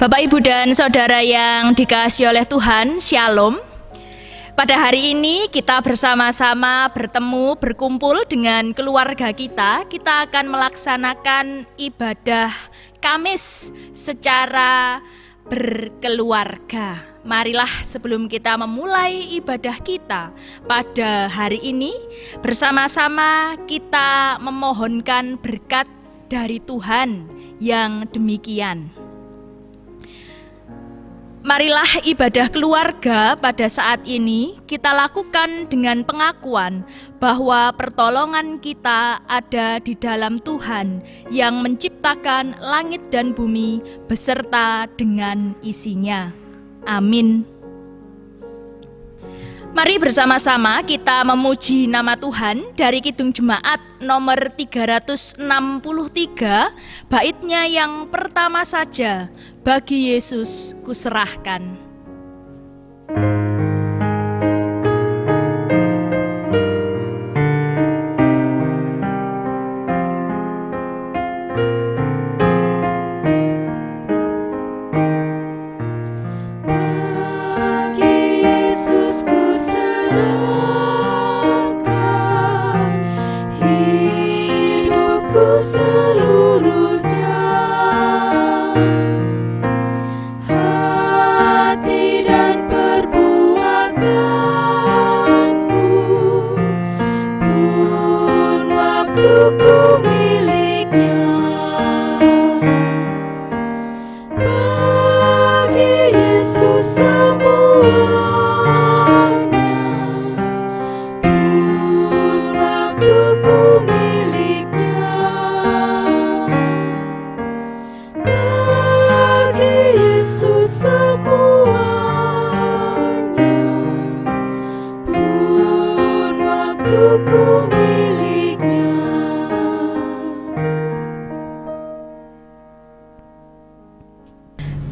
Bapak, Ibu, dan Saudara yang dikasihi oleh Tuhan, Shalom. Pada hari ini kita bersama-sama berkumpul dengan keluarga kita. Kita akan melaksanakan ibadah Kamis secara berkeluarga. Marilah sebelum kita memulai ibadah kita pada hari ini, bersama-sama kita memohonkan berkat dari Tuhan yang demikian. Marilah ibadah keluarga pada saat ini kita lakukan dengan pengakuan bahwa pertolongan kita ada di dalam Tuhan yang menciptakan langit dan bumi beserta dengan isinya. Amin. Mari bersama-sama kita memuji nama Tuhan dari Kidung Jemaat nomor 363, baitnya yang pertama saja, bagi Yesus kuserahkan.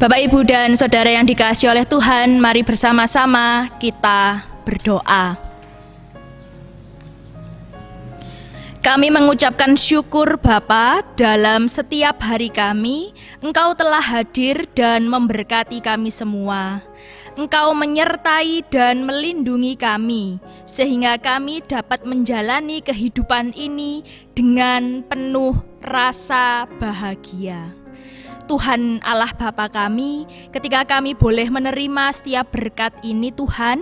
Bapak, Ibu, dan Saudara yang dikasihi oleh Tuhan, mari bersama-sama kita berdoa. Kami mengucapkan syukur Bapa, dalam setiap hari kami, Engkau telah hadir dan memberkati kami semua. Engkau menyertai dan melindungi kami, sehingga kami dapat menjalani kehidupan ini dengan penuh rasa bahagia. Tuhan Allah Bapa kami, ketika kami boleh menerima setiap berkat ini Tuhan,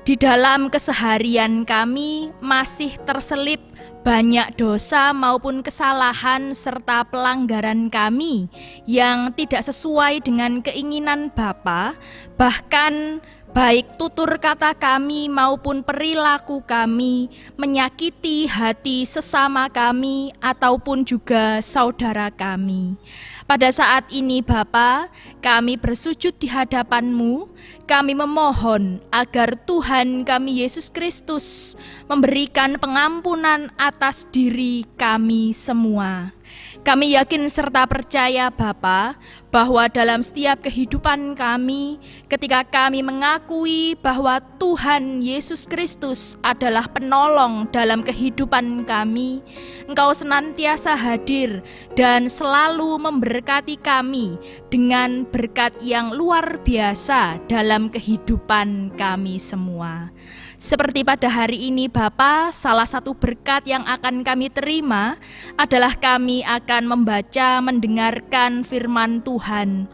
di dalam keseharian kami masih terselip banyak dosa maupun kesalahan serta pelanggaran kami yang tidak sesuai dengan keinginan Bapa, bahkan baik tutur kata kami maupun perilaku kami menyakiti hati sesama kami ataupun juga saudara kami. Pada saat ini Bapa, kami bersujud di hadapan-Mu, kami memohon agar Tuhan kami Yesus Kristus memberikan pengampunan atas diri kami semua. Kami yakin serta percaya Bapa, bahwa dalam setiap kehidupan kami, ketika kami mengakui bahwa Tuhan Yesus Kristus adalah penolong dalam kehidupan kami, Engkau senantiasa hadir dan selalu memberkati kami dengan berkat yang luar biasa dalam kehidupan kami semua. Seperti pada hari ini Bapa, salah satu berkat yang akan kami terima adalah kami akan membaca, mendengarkan firman Tuhan.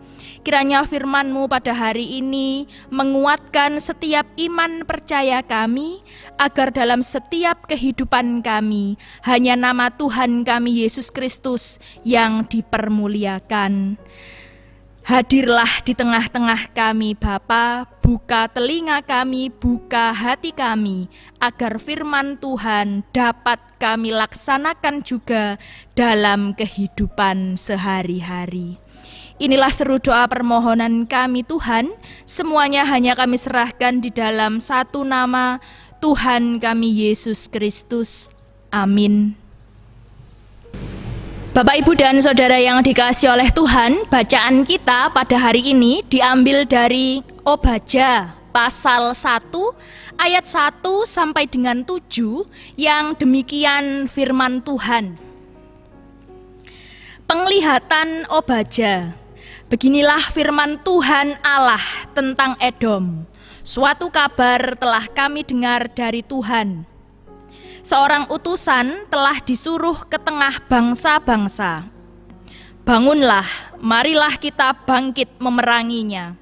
Kiranya firman-Mu pada hari ini menguatkan setiap iman percaya kami, agar dalam setiap kehidupan kami hanya nama Tuhan kami Yesus Kristus yang dipermuliakan. Hadirlah di tengah-tengah kami Bapa, buka telinga kami, buka hati kami, agar firman Tuhan dapat kami laksanakan juga dalam kehidupan sehari-hari. Inilah seru doa permohonan kami Tuhan, semuanya hanya kami serahkan di dalam satu nama, Tuhan kami Yesus Kristus. Amin. Bapak, Ibu, dan Saudara yang dikasihi oleh Tuhan, bacaan kita pada hari ini diambil dari Obadja pasal 1 ayat 1 sampai dengan 7 yang demikian firman Tuhan. Penglihatan Obadja. Beginilah firman Tuhan Allah tentang Edom. Suatu kabar telah kami dengar dari Tuhan. Seorang utusan telah disuruh ke tengah bangsa-bangsa. Bangunlah, marilah kita bangkit memeranginya.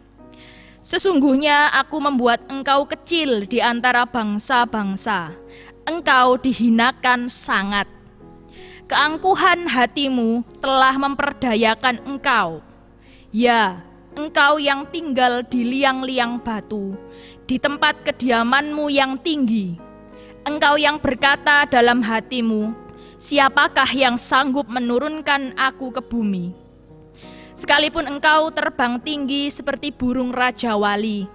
Sesungguhnya aku membuat engkau kecil di antara bangsa-bangsa. Engkau dihinakan sangat. Keangkuhan hatimu telah memperdayakan engkau. Ya, engkau yang tinggal di liang-liang batu, di tempat kediamanmu yang tinggi. Engkau yang berkata dalam hatimu, siapakah yang sanggup menurunkan aku ke bumi? Sekalipun engkau terbang tinggi seperti burung Raja Wali,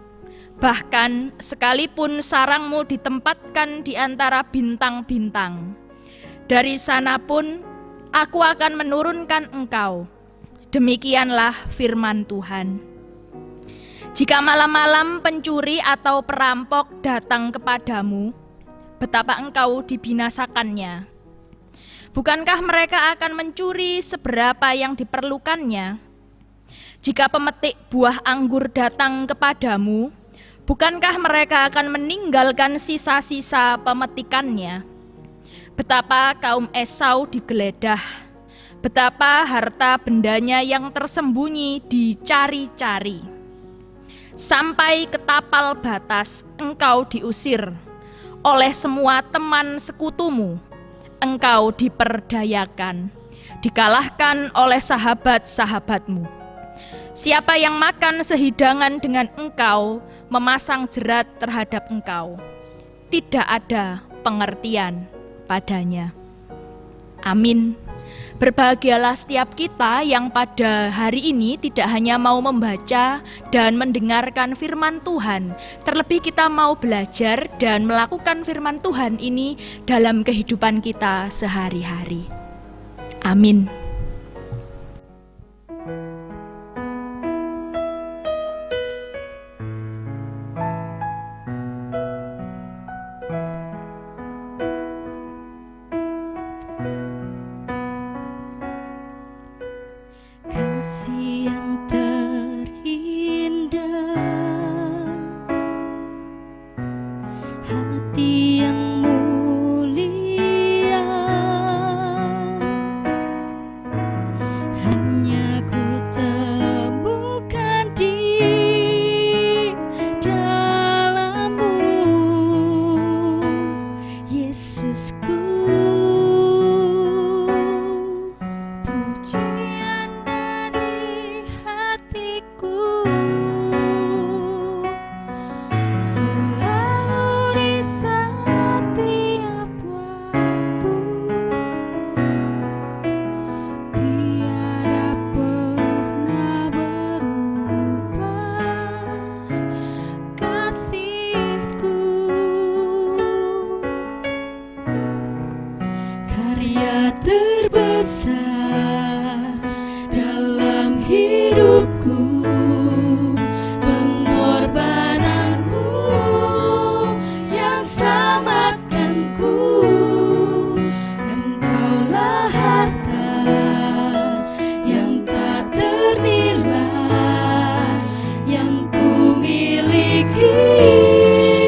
bahkan sekalipun sarangmu ditempatkan di antara bintang-bintang, dari sana pun aku akan menurunkan engkau. Demikianlah firman Tuhan. Jika malam-malam pencuri atau perampok datang kepadamu, betapa engkau dibinasakannya. Bukankah mereka akan mencuri seberapa yang diperlukannya? Jika pemetik buah anggur datang kepadamu, bukankah mereka akan meninggalkan sisa-sisa pemetikannya? Betapa kaum Esau digeledah, betapa harta bendanya yang tersembunyi dicari-cari. Sampai ke tapal batas engkau diusir oleh semua teman sekutumu. Engkau diperdayakan, dikalahkan oleh sahabat-sahabatmu. Siapa yang makan sehidangan dengan engkau memasang jerat terhadap engkau. Tidak ada pengertian padanya. Amin. Berbahagialah setiap kita yang pada hari ini tidak hanya mau membaca dan mendengarkan firman Tuhan, terlebih kita mau belajar dan melakukan firman Tuhan ini dalam kehidupan kita sehari-hari. Amin. Kasih yang terindah, hati yang mulia, hanya ku temukan di dalam-Mu, Yesusku. Pujian dari hatiku selalu di setiap waktu, tiada pernah berubah kasih-Ku. Karya terbesar dalam hidupku, pengorbananmu yang selamatkanku. Engkaulah harta yang tak ternilai, yang ku miliki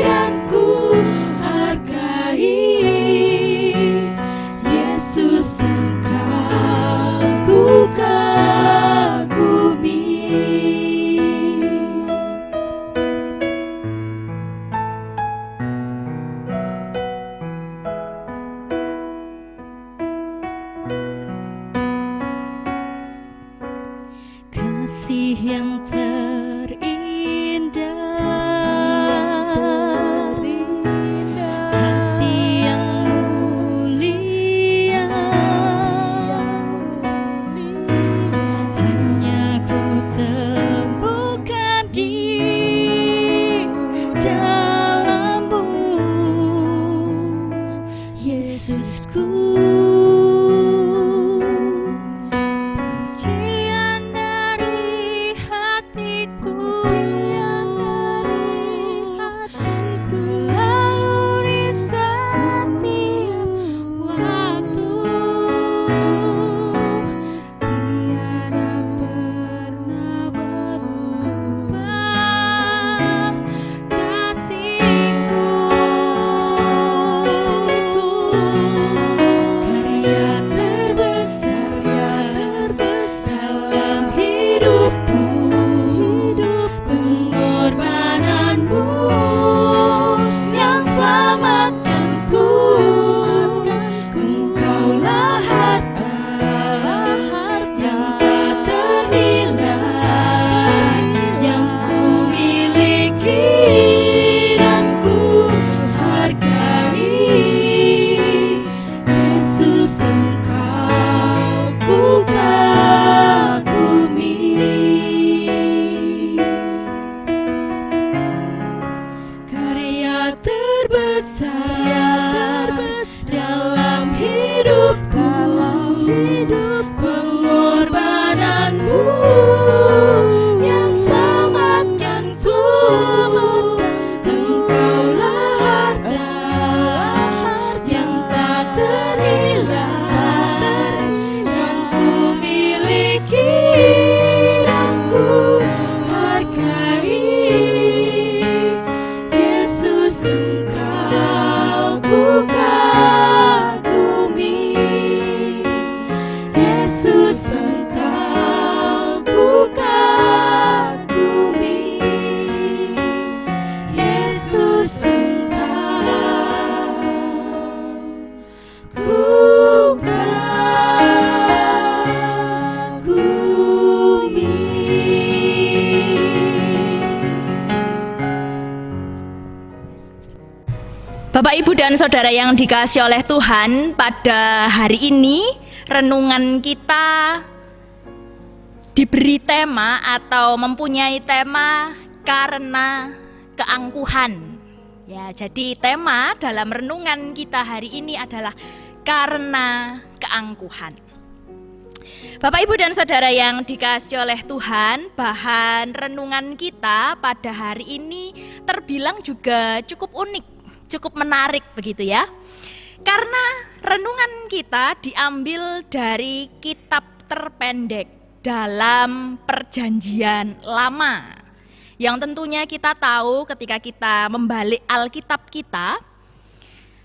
dan ku hargai. Yesus, Engkau ku kagumi. Kasih yang terindah, hati yang mulia, hanya ku temukan di dalam-Mu, Yesusku. Pujian dari hatiku selalu di setiap waktu, tiada pernah hidup pengorbananmu yang sangat engkaulah harta yang tak ternilai yang ku miliki dan ku hargai. Yesus, engkau ku kagumi. Yesus, engkau ku kagumi. Yesus, engkau ku kagumi. Bapak, Ibu, dan Saudara yang dikasihi oleh Tuhan, pada hari ini renungan kita diberi tema atau mempunyai tema karena keangkuhan. Ya, jadi tema dalam renungan kita hari ini adalah karena keangkuhan. Bapak, Ibu, dan Saudara yang dikasihi oleh Tuhan, bahan renungan kita pada hari ini terbilang juga cukup unik, cukup menarik begitu ya. Karena renungan kita diambil dari kitab terpendek dalam Perjanjian Lama. Yang tentunya kita tahu ketika kita membalik Alkitab kita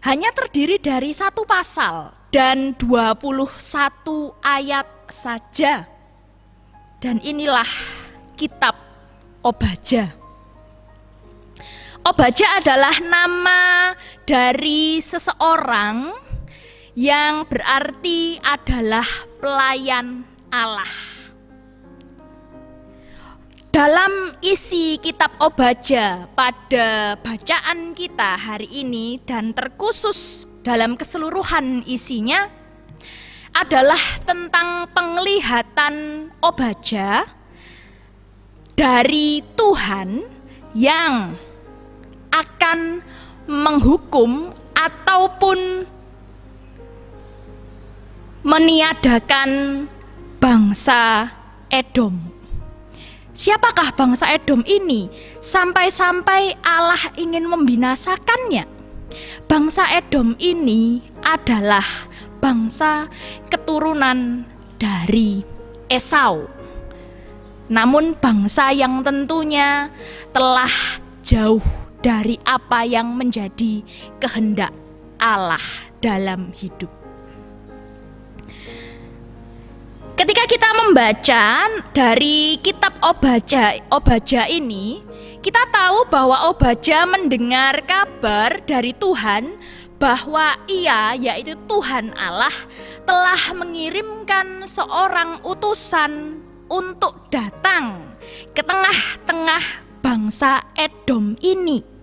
hanya terdiri dari 1 pasal dan 21 ayat saja. Dan inilah kitab Obadya. Obadya adalah nama dari seseorang yang berarti adalah pelayan Allah. Dalam isi kitab Obadya pada bacaan kita hari ini dan terkhusus dalam keseluruhan isinya adalah tentang penglihatan Obadya dari Tuhan yang akan menghukum ataupun meniadakan bangsa Edom. Siapakah bangsa Edom ini sampai-sampai Allah ingin membinasakannya? Bangsa Edom ini adalah bangsa keturunan dari Esau. Namun bangsa yang tentunya telah jauh dari apa yang menjadi kehendak Allah dalam hidup. Ketika kita membaca dari kitab Obadya ini, kita tahu bahwa Obadya mendengar kabar dari Tuhan bahwa ia, yaitu Tuhan Allah, telah mengirimkan seorang utusan untuk datang ke tengah-tengah bangsa Edom ini.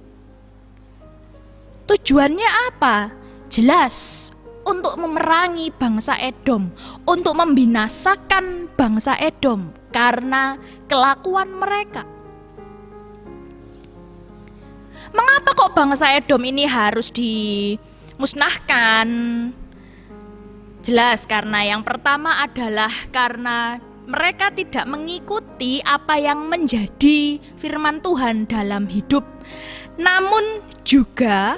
Tujuannya apa? Jelas, untuk memerangi bangsa Edom, untuk membinasakan bangsa Edom karena kelakuan mereka. Mengapa kok bangsa Edom ini harus dimusnahkan? Jelas, karena yang pertama adalah karena mereka tidak mengikuti apa yang menjadi firman Tuhan dalam hidup. Namun juga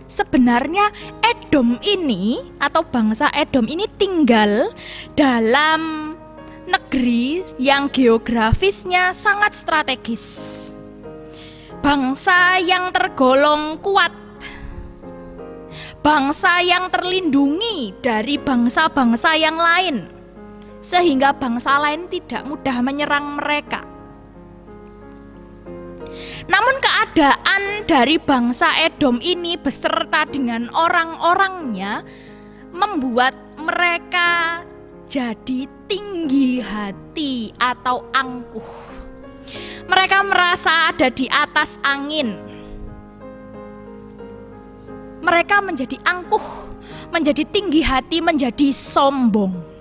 sebenarnya Edom ini atau bangsa Edom ini tinggal dalam negeri yang geografisnya sangat strategis. Bangsa yang tergolong kuat, bangsa yang terlindungi dari bangsa-bangsa yang lain, sehingga bangsa lain tidak mudah menyerang mereka. Namun keadaan dari bangsa Edom ini beserta dengan orang-orangnya membuat mereka jadi tinggi hati atau angkuh. Mereka merasa ada di atas angin. Mereka menjadi angkuh, menjadi tinggi hati, menjadi sombong.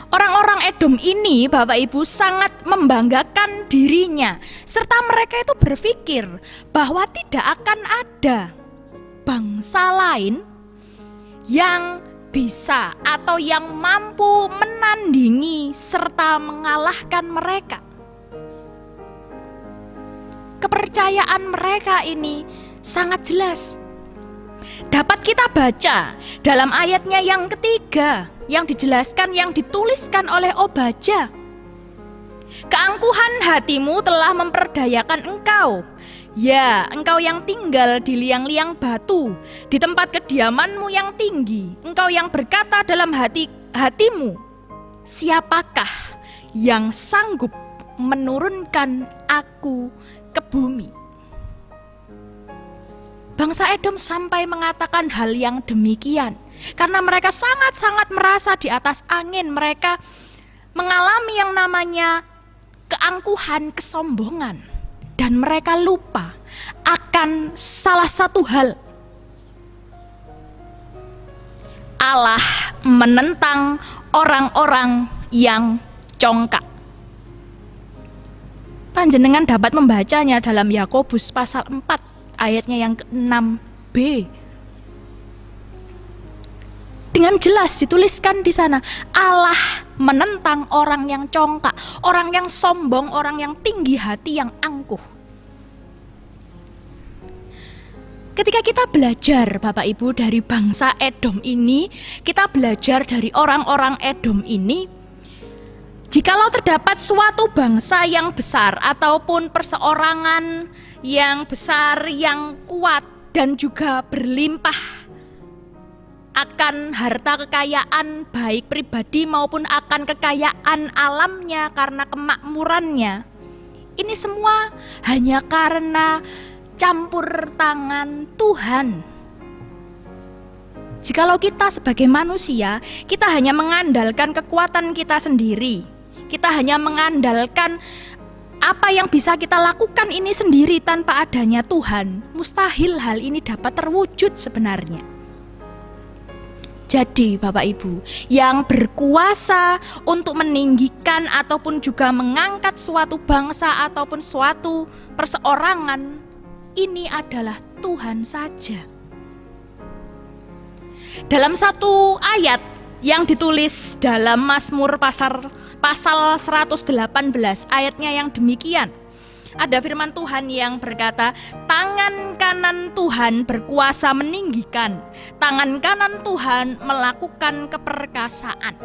Orang-orang Edom ini, Bapak Ibu, sangat membanggakan dirinya, serta mereka itu berpikir bahwa tidak akan ada bangsa lain yang bisa atau yang mampu menandingi serta mengalahkan mereka. Kepercayaan mereka ini sangat jelas. Dapat kita baca dalam ayatnya yang ketiga yang dijelaskan, yang dituliskan oleh Obadya. Keangkuhan hatimu telah memperdayakan engkau. Ya, engkau yang tinggal di liang-liang batu, di tempat kediamanmu yang tinggi, engkau yang berkata dalam hatimu, siapakah yang sanggup menurunkan aku ke bumi? Bangsa Edom sampai mengatakan hal yang demikian karena mereka sangat-sangat merasa di atas angin. Mereka mengalami yang namanya keangkuhan, kesombongan, dan mereka lupa akan salah satu hal. Allah menentang orang-orang yang congkak. Panjenengan dapat membacanya dalam Yakobus pasal 4 ayatnya yang ke-6b. Dengan jelas dituliskan di sana, Allah menentang orang yang congkak, orang yang sombong, orang yang tinggi hati, yang angkuh. Ketika kita belajar Bapak Ibu dari bangsa Edom ini, kita belajar dari orang-orang Edom ini, jikalau terdapat suatu bangsa yang besar ataupun perseorangan yang besar, yang kuat dan juga berlimpah akan harta kekayaan baik pribadi maupun akan kekayaan alamnya karena kemakmurannya, ini semua hanya karena campur tangan Tuhan. Jikalau kita sebagai manusia, kita hanya mengandalkan kekuatan kita sendiri, kita hanya mengandalkan apa yang bisa kita lakukan ini sendiri tanpa adanya Tuhan, mustahil hal ini dapat terwujud sebenarnya. Jadi Bapak Ibu, yang berkuasa untuk meninggikan ataupun juga mengangkat suatu bangsa ataupun suatu perseorangan, ini adalah Tuhan saja. Dalam satu ayat yang ditulis dalam Mazmur pasal 118 ayatnya yang demikian, ada firman Tuhan yang berkata, tangan kanan Tuhan berkuasa meninggikan, tangan kanan Tuhan melakukan keperkasaan.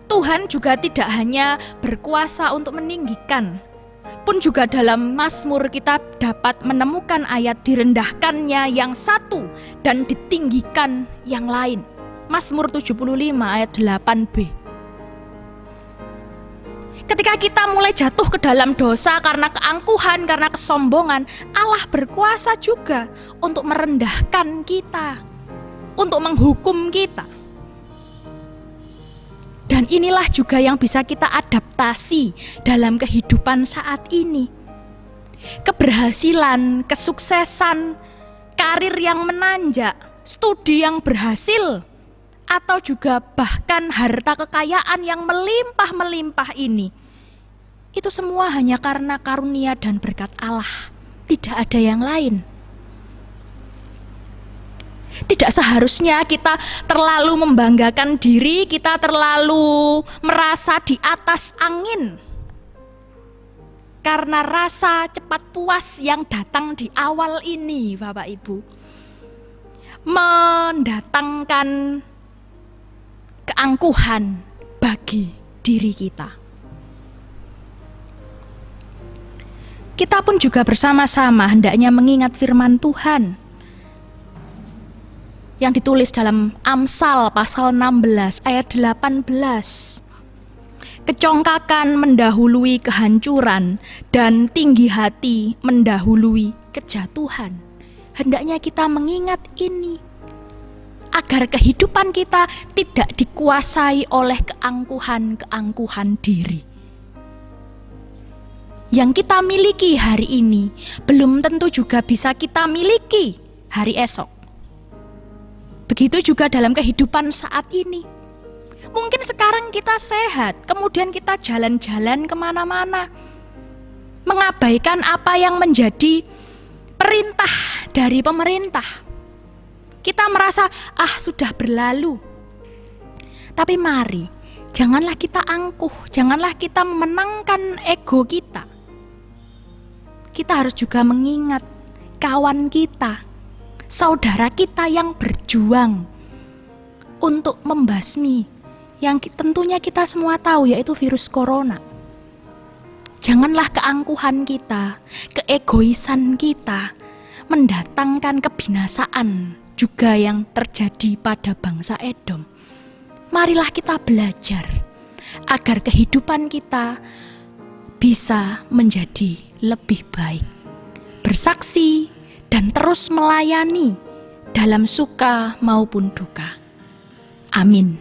Tuhan juga tidak hanya berkuasa untuk meninggikan, pun juga dalam Mazmur kita dapat menemukan ayat direndahkannya yang satu dan ditinggikan yang lain. Mazmur 75 ayat 8b. Ketika kita mulai jatuh ke dalam dosa karena keangkuhan, karena kesombongan, Allah berkuasa juga untuk merendahkan kita, untuk menghukum kita. Dan inilah juga yang bisa kita adaptasi dalam kehidupan saat ini. Keberhasilan, kesuksesan, karir yang menanjak, studi yang berhasil, atau juga bahkan harta kekayaan yang melimpah-melimpah ini, itu semua hanya karena karunia dan berkat Allah, tidak ada yang lain. Tidak seharusnya kita terlalu membanggakan diri, kita terlalu merasa di atas angin karena rasa cepat puas yang datang di awal ini, Bapak Ibu, mendatangkan keangkuhan bagi diri kita. Kita pun juga bersama-sama hendaknya mengingat firman Tuhan yang ditulis dalam Amsal pasal 16 ayat 18. Kecongkakan mendahului kehancuran dan tinggi hati mendahului kejatuhan. Hendaknya kita mengingat ini, agar kehidupan kita tidak dikuasai oleh keangkuhan-keangkuhan diri. Yang kita miliki hari ini belum tentu juga bisa kita miliki hari esok. Begitu juga dalam kehidupan saat ini. Mungkin sekarang kita sehat, kemudian kita jalan-jalan kemana-mana, mengabaikan apa yang menjadi perintah dari pemerintah. Kita merasa, sudah berlalu. Tapi mari, janganlah kita angkuh, janganlah kita memenangkan ego kita. Kita harus juga mengingat kawan kita, saudara kita yang berjuang untuk membasmi yang tentunya kita semua tahu, yaitu virus corona. Janganlah keangkuhan kita, keegoisan kita mendatangkan kebinasaan juga yang terjadi pada bangsa Edom. Marilah kita belajar agar kehidupan kita bisa menjadi lebih baik, bersaksi dan terus melayani dalam suka maupun duka. Amin.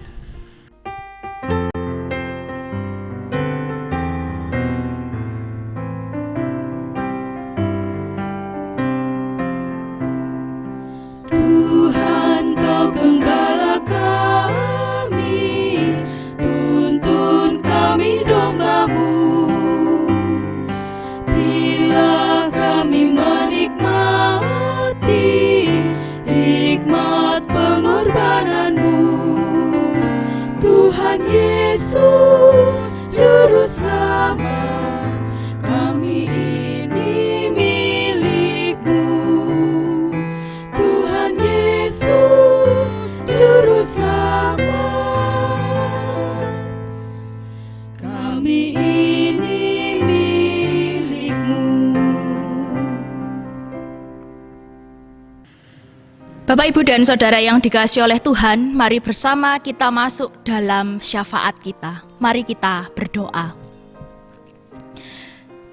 Tuhan, Kau gembala kami, tuntun kami domba-Mu. Bila kami menikmati hikmat pengorbanan-Mu, Tuhan Yesus, Juru Selamat, kami ini milik-Mu. Tuhan Yesus, Juru Selamat, kami ini milik-Mu. Bapak, Ibu, dan Saudara yang dikasihi oleh Tuhan, mari bersama kita masuk dalam syafaat kita. Mari kita berdoa.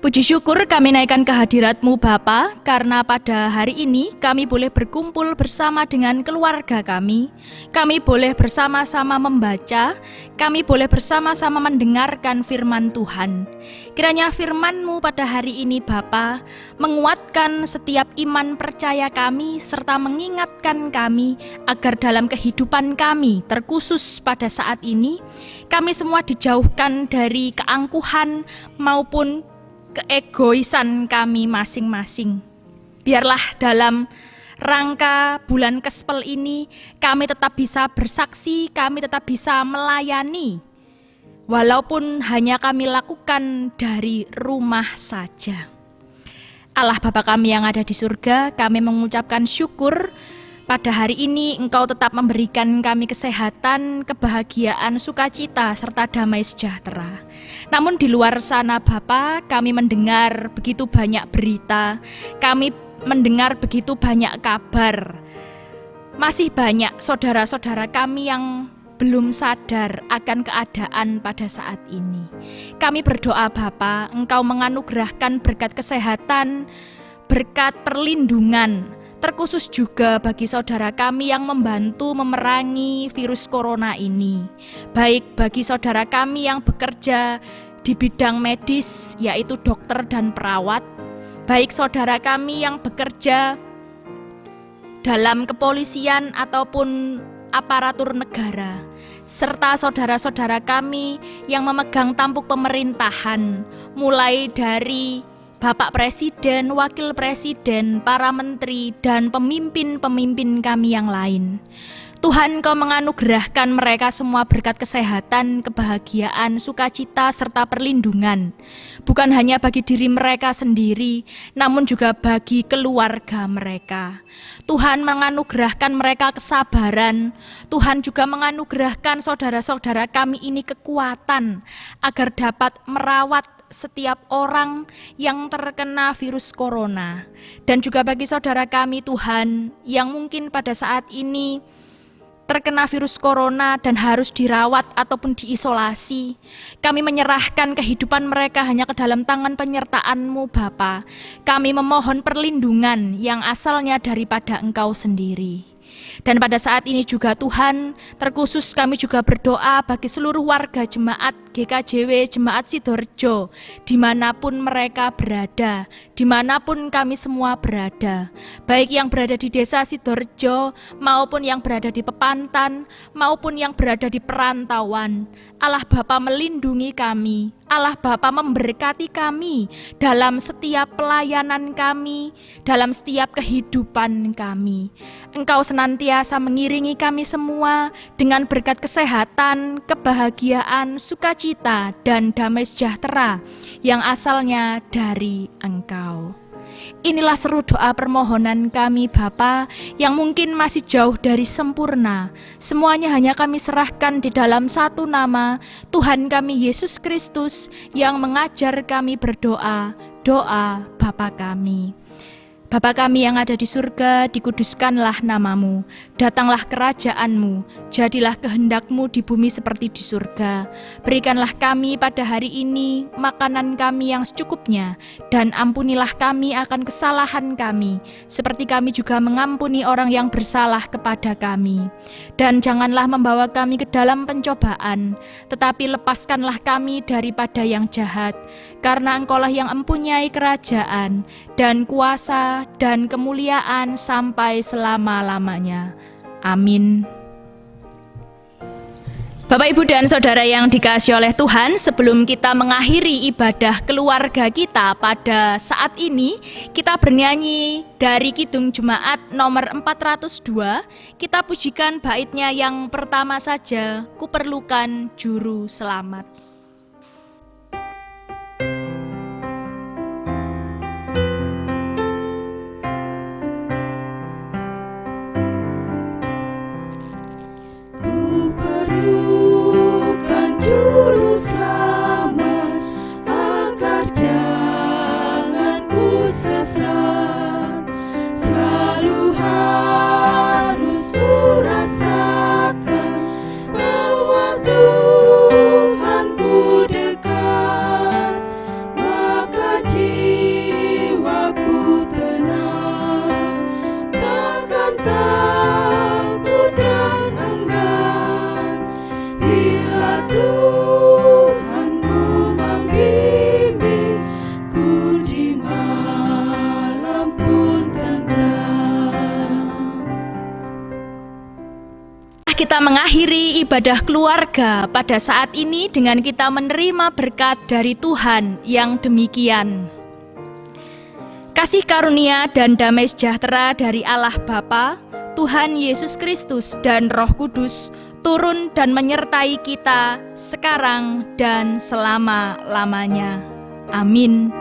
Puji syukur kami naikkan kehadirat-Mu Bapa, karena pada hari ini kami boleh berkumpul bersama dengan keluarga kami. Kami boleh bersama-sama membaca, kami boleh bersama-sama mendengarkan firman Tuhan. Kiranya firman-Mu pada hari ini Bapa menguatkan setiap iman percaya kami, serta mengingatkan kami agar dalam kehidupan kami, terkhusus pada saat ini, kami semua dijauhkan dari keangkuhan maupun keegoisan kami masing-masing. Biarlah dalam rangka bulan Kespel ini kami tetap bisa bersaksi, kami tetap bisa melayani, walaupun hanya kami lakukan dari rumah saja. Allah Bapa kami yang ada di surga, kami mengucapkan syukur pada hari ini Engkau tetap memberikan kami kesehatan, kebahagiaan, sukacita, serta damai sejahtera. Namun di luar sana Bapa, kami mendengar begitu banyak berita, kami mendengar begitu banyak kabar. Masih banyak saudara-saudara kami yang belum sadar akan keadaan pada saat ini. Kami berdoa Bapa, Engkau menganugerahkan berkat kesehatan, berkat perlindungan, terkhusus juga bagi saudara kami yang membantu memerangi virus corona ini. Baik bagi saudara kami yang bekerja di bidang medis, yaitu dokter dan perawat. Baik saudara kami yang bekerja dalam kepolisian ataupun aparatur negara, serta saudara-saudara kami yang memegang tampuk pemerintahan, mulai dari Bapak Presiden, Wakil Presiden, para menteri, dan pemimpin-pemimpin kami yang lain. Tuhan, Kau menganugerahkan mereka semua berkat kesehatan, kebahagiaan, sukacita, serta perlindungan. Bukan hanya bagi diri mereka sendiri, namun juga bagi keluarga mereka. Tuhan menganugerahkan mereka kesabaran. Tuhan juga menganugerahkan saudara-saudara kami ini kekuatan agar dapat merawat setiap orang yang terkena virus corona. Dan juga bagi saudara kami Tuhan yang mungkin pada saat ini terkena virus corona dan harus dirawat ataupun diisolasi, kami menyerahkan kehidupan mereka hanya ke dalam tangan penyertaan-Mu Bapa. Kami memohon perlindungan yang asalnya daripada Engkau sendiri. Dan pada saat ini juga Tuhan, terkhusus kami juga berdoa bagi seluruh warga jemaat GKJW, Jemaat Sidoarjo, dimanapun mereka berada, dimanapun kami semua berada, baik yang berada di desa Sidoarjo, maupun yang berada di Pepantan, maupun yang berada di perantauan. Allah Bapa melindungi kami, Allah Bapa memberkati kami dalam setiap pelayanan kami, dalam setiap kehidupan kami. Engkau senantiasa senantiasa mengiringi kami semua dengan berkat kesehatan, kebahagiaan, sukacita, dan damai sejahtera yang asalnya dari Engkau. Inilah seru doa permohonan kami Bapa yang mungkin masih jauh dari sempurna. Semuanya hanya kami serahkan di dalam satu nama, Tuhan kami Yesus Kristus yang mengajar kami berdoa, doa Bapa kami. Bapa kami yang ada di surga, dikuduskanlah namamu, datanglah kerajaanmu, jadilah kehendakmu di bumi seperti di surga. Berikanlah kami pada hari ini makanan kami yang secukupnya, dan ampunilah kami akan kesalahan kami, seperti kami juga mengampuni orang yang bersalah kepada kami. Dan janganlah membawa kami ke dalam pencobaan, tetapi lepaskanlah kami daripada yang jahat, karena Engkaulah yang mempunyai kerajaan, dan kuasa, dan kemuliaan sampai selama-lamanya. Amin. Bapak, Ibu, dan Saudara yang dikasihi oleh Tuhan, sebelum kita mengakhiri ibadah keluarga kita pada saat ini, kita bernyanyi dari Kidung Jemaat nomor 402. Kita pujikan baitnya yang pertama saja, Kuperlukan Juru Selamat. Perlukan juru selamat agar jangan ku sesat. Selalu harus ku rasakan bahwa Tuhan ku dekat, maka jiwaku tenang, takkan takut dan enggan bila Tuhanku membimbing ku di malam pun tenang. Kita mengakhiri ibadah keluarga pada saat ini dengan kita menerima berkat dari Tuhan yang demikian. Kasih karunia dan damai sejahtera dari Allah Bapa, Tuhan Yesus Kristus dan Roh Kudus turun dan menyertai kita sekarang dan selama-lamanya. Amin.